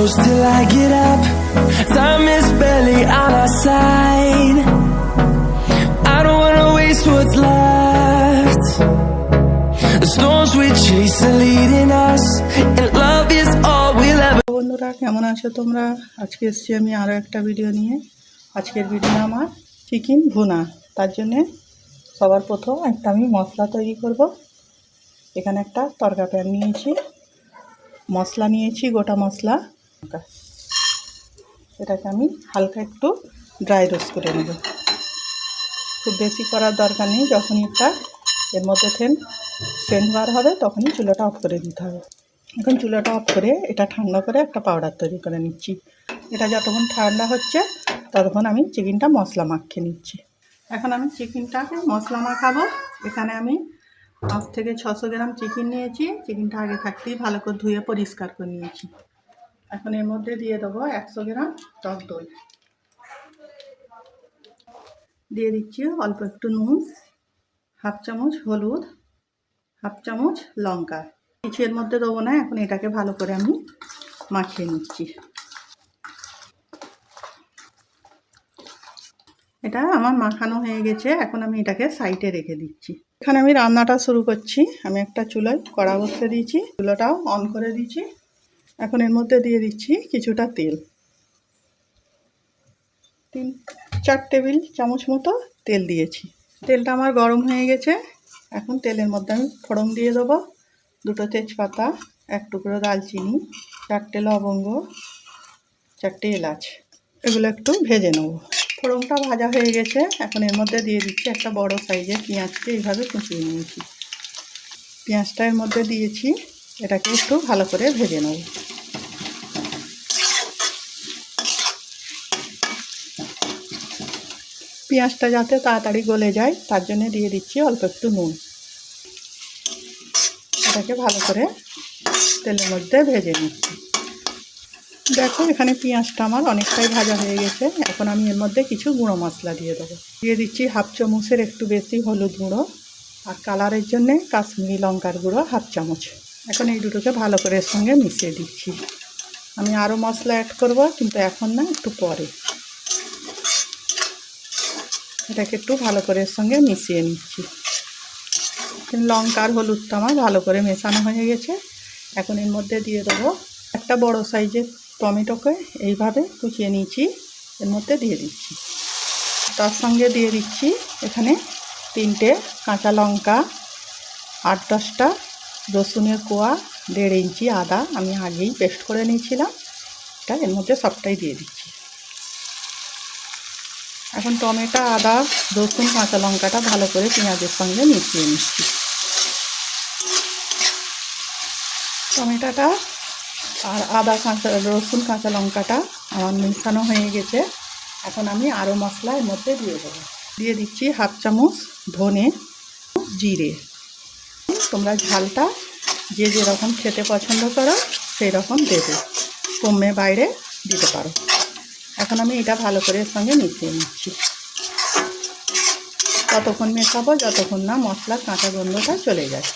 close till I get up. Time is barely on our side. I don't wanna waste what's left. The storms we chase are leading us, and love is all we'll ever. বন্ধুরা কেমন আছো তোমরা? আজকে এসেছি আমি আরও একটা video নিয়ে। আজকের ভিডিও আমার চিকেন ভুনা। তার জন্যে সবার প্রথম একটা আমি মশলা তৈরি করব। এখানে একটা তরকা প্যান নিয়েছি, মশলা নিয়েছি, গোটা মশলা। এটাকে আমি হালকা একটু ড্রাই রোস্ট করে নেব। খুব বেশি করার দরকার নেই, যখনই একটা এর মধ্যে সেন্ট বার হবে তখনই চুলাটা অফ করে দিতে হবে। এখন চুলাটা অফ করে এটা ঠান্ডা করে একটা পাউডার তৈরি করে নিচ্ছি। এটা যতক্ষণ ঠান্ডা হচ্ছে ততক্ষণ আমি চিকেনটা মশলা মাখিয়ে নিচ্ছি। এখন আমি চিকেনটাকে মশলা মাখাবো। এখানে আমি 5 থেকে 600 গ্রাম চিকেন নিয়েছি। চিকেনটা আগে থাকতেই ভালো করে ধুয়ে পরিষ্কার করে নিয়েছি। এখন এর মধ্যে দিয়ে দেবো 100 গ্রাম টক দই, দিয়ে দিচ্ছি অল্প একটু নুন, হাফ চামচ হলুদ, হাফ চামচ লঙ্কা। কিছু এর মধ্যে দেবো না। এখন এটাকে ভালো করে আমি মাখিয়ে নিচ্ছি। এটা আমার মাখানো হয়ে গেছে। এখন আমি এটাকে সাইডে রেখে দিচ্ছি। এখানে আমি রান্নাটা শুরু করছি। আমি একটা চুলায় কড়া বসিয়ে দিয়েছি, চুলাটাও অন করে দিয়েছি। এখন এর মধ্যে দিয়ে দিচ্ছি কিছুটা তেল, 3-4 টেবিল চামচ মতো তেল দিয়েছি। তেলটা আমার গরম হয়ে গেছে। এখন তেলের মধ্যে আমি ফোড়ন দিয়ে দেবো। 2টো তেজপাতা, 1 টুকরো দালচিনি, 4টে লবঙ্গ, 4টে এলাচ। এগুলো একটু ভেজে নেব। ফোড়নটা ভাজা হয়ে গেছে। এখন এর মধ্যে দিয়ে দিচ্ছি একটা বড় সাইজের পেঁয়াজকে এইভাবে কুচিয়ে নিয়েছি। পেঁয়াজটা এর মধ্যে দিয়েছি। এটাকে একটু ভালো করে ভেজে নেব। পেঁয়াজটা যাতে তাড়াতাড়ি গলে যায় তার জন্য দিয়ে দিচ্ছি অল্প একটু নুন। এটাকে ভালো করে তেলের মধ্যে ভেজে নিচ্ছি। দেখো এখানে পেঁয়াজটা আমার অনেকটাই ভাজা হয়ে গেছে। এখন আমি এর মধ্যে কিছু গুঁড়ো মশলা দিয়ে দেবো। দিয়ে দিচ্ছি হাফ চামচের একটু বেশি হলুদ গুঁড়ো, আর কালারের জন্যে কাশ্মীরি লঙ্কার গুঁড়ো হাফ চামচ। এখন এই দুটোকে ভালো করে এর সঙ্গে মিশিয়ে দিচ্ছি। আমি আরও মশলা অ্যাড করব, কিন্তু এখন না, একটু পরে। এটাকে একটু ভালো করে এর সঙ্গে মিশিয়ে নিচ্ছি। লঙ্কা আর হলুদটা আমার ভালো করে মেশানো হয়ে গেছে। এখন এর মধ্যে দিয়ে দেবো একটা বড় সাইজের টমেটোকে এইভাবে কুচিয়ে নিয়েছি, এর মধ্যে দিয়ে দিচ্ছি। তার সঙ্গে দিয়ে দিচ্ছি এখানে 3টে কাঁচা লঙ্কা, 8-10টা রসুনের কোয়া, 1.5 ইঞ্চি আদা আমি আগেই পেস্ট করে নিয়েছিলাম। এটা এর মধ্যে সবটাই দিয়ে দিচ্ছি। এখন টমেটো, আদা, রসুন, কাঁচা লঙ্কাটা ভালো করে পেঁয়াজের সঙ্গে মিশিয়ে নিচ্ছি। টমেটোটা আর আদা, রসুন, কাঁচা লঙ্কাটা আমার মেশানো হয়ে গেছে। এখন আমি আরও মশলা এর মধ্যে দিয়ে দেবো। দিয়ে দিচ্ছি হাফ চামচ ধনে, জিরে। তোমরা ঝালটা যে যেরকম খেতে পছন্দ করো সেই রকম দেবে, কমে বাইরে দিতে পারো। এখন আমি এটা ভালো করে এর সঙ্গে মিশিয়ে নিচ্ছি। ততক্ষণ মেশাবো যতক্ষণ না মশলার কাঁচা গন্ধটা চলে যায়।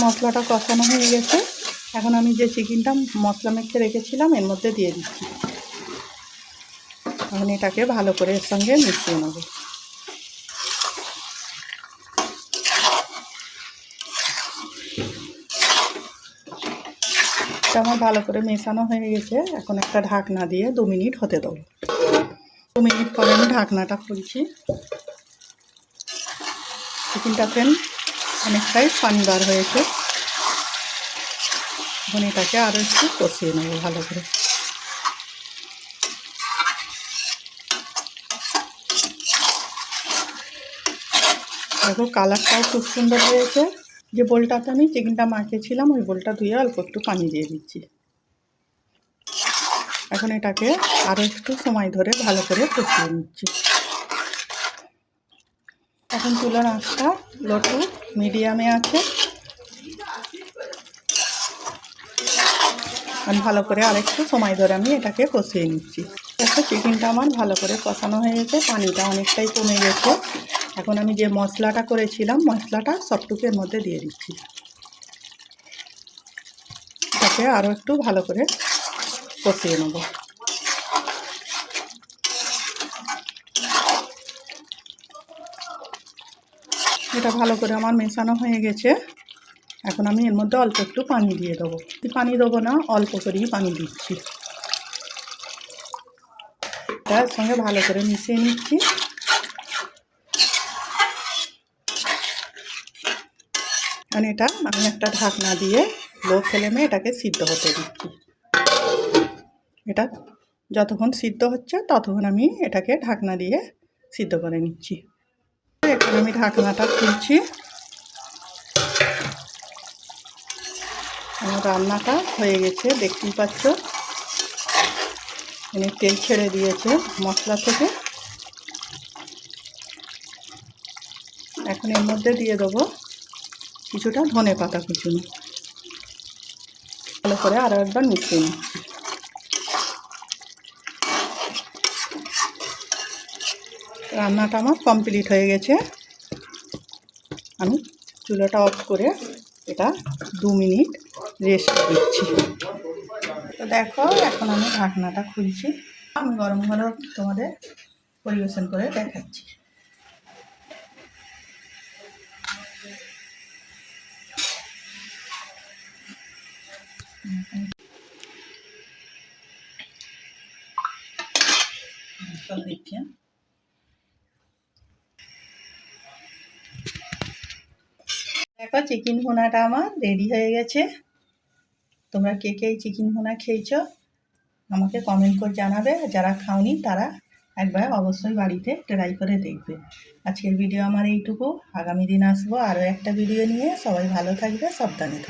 মশলাটা কষানো হয়ে গেছে। এখন আমি যে চিকেনটা মশলা মেখে রেখেছিলাম এর মধ্যে দিয়ে দিচ্ছি। এখন এটাকে ভালো করে এর সঙ্গে মিশিয়ে নেব। এটা আমার ভালো করে মেশানো হয়ে গেছে। এখন একটা ঢাকনা দিয়ে 2 মিনিট হতে দেবো। 2 মিনিট পরে আমি ঢাকনাটা খুলছি। চিকেনটাতে অনেকটাই পানি বার হয়েছে। এখন এটাকে আরও একটু কষিয়ে নেব ভালো করে। দেখো কালারটাও খুব সুন্দর হয়েছে। যে বোলটাতে আমি চিকেনটা মাখিয়েছিলাম ওই বোলটা ধুয়ে অল্প একটু পানি দিয়ে দিচ্ছি। এখন এটাকে আরও একটু সময় ধরে ভালো করে কষিয়ে নিচ্ছি। এখন চুলার আঁচটা লো টু মিডিয়ামে আছে। ভালো করে আরেকটু সময় ধরে আমি এটাকে কষিয়ে নিচ্ছি। দেখো চিকেনটা আমার ভালো করে কষানো হয়ে গেছে, পানিটা অনেকটাই কমে গেছে। এখন আমি যে মশলাটা করেছিলাম মশলাটা সবটুকু এর মধ্যে দিয়ে দিচ্ছি। এটাকে আরও একটু ভালো করে কষিয়ে নেব। এটা ভালো করে আমার মেশানো হয়ে গেছে। এখন আমি এর মধ্যে অল্প একটু পানি দিয়ে দেবো। পানি দেবো না, অল্প করেই পানি দিচ্ছি। তার সঙ্গে ভালো করে মিশিয়ে নিচ্ছি। মানে এটা আমি একটা ঢাকনা দিয়ে লো ফ্লেমে এটাকে সিদ্ধ হতে দিচ্ছি। এটা যতক্ষণ সিদ্ধ হচ্ছে ততক্ষণ আমি এটাকে ঢাকনা দিয়ে সিদ্ধ করে নিচ্ছি। এখন আমি ঢাকনাটা খুলছি। আমার রান্নাটা হয়ে গেছে, দেখতেই পাচ্ছ। এনে তেল ছেড়ে দিয়েছে মশলা থেকে। এখন এর মধ্যে দিয়ে দেবো কিছুটা ধনে পাতা কুচুনো। ভালো করে আরও একবার মিশিয়ে নিচ্ছি। রান্নাটা আমার কমপ্লিট হয়ে গেছে। আমি চুলাটা অফ করে এটা 2 মিনিট রেস্ট দিচ্ছি। তো দেখো, এখন আমি ঢাকনাটা খুলছি। আমি গরম গরম তোমাদের পরিবেশন করে দেখাচ্ছি। দেখছি দেখো, চিকেন ভুনাটা আমার রেডি হয়ে গেছে। তোমরা কে কে চিকেন ভুনা খেয়েছো আমাকে কমেন্ট করে জানাবে। যারা খাওনি তারা একবার অবশ্যই বাড়িতে ট্রাই করে দেখবে। আজকের ভিডিও আমার এইটুকু। আগামী দিন আসবো আরও একটা ভিডিও নিয়ে। সবাই ভালো থাকবে, সাবধানে থাকবে।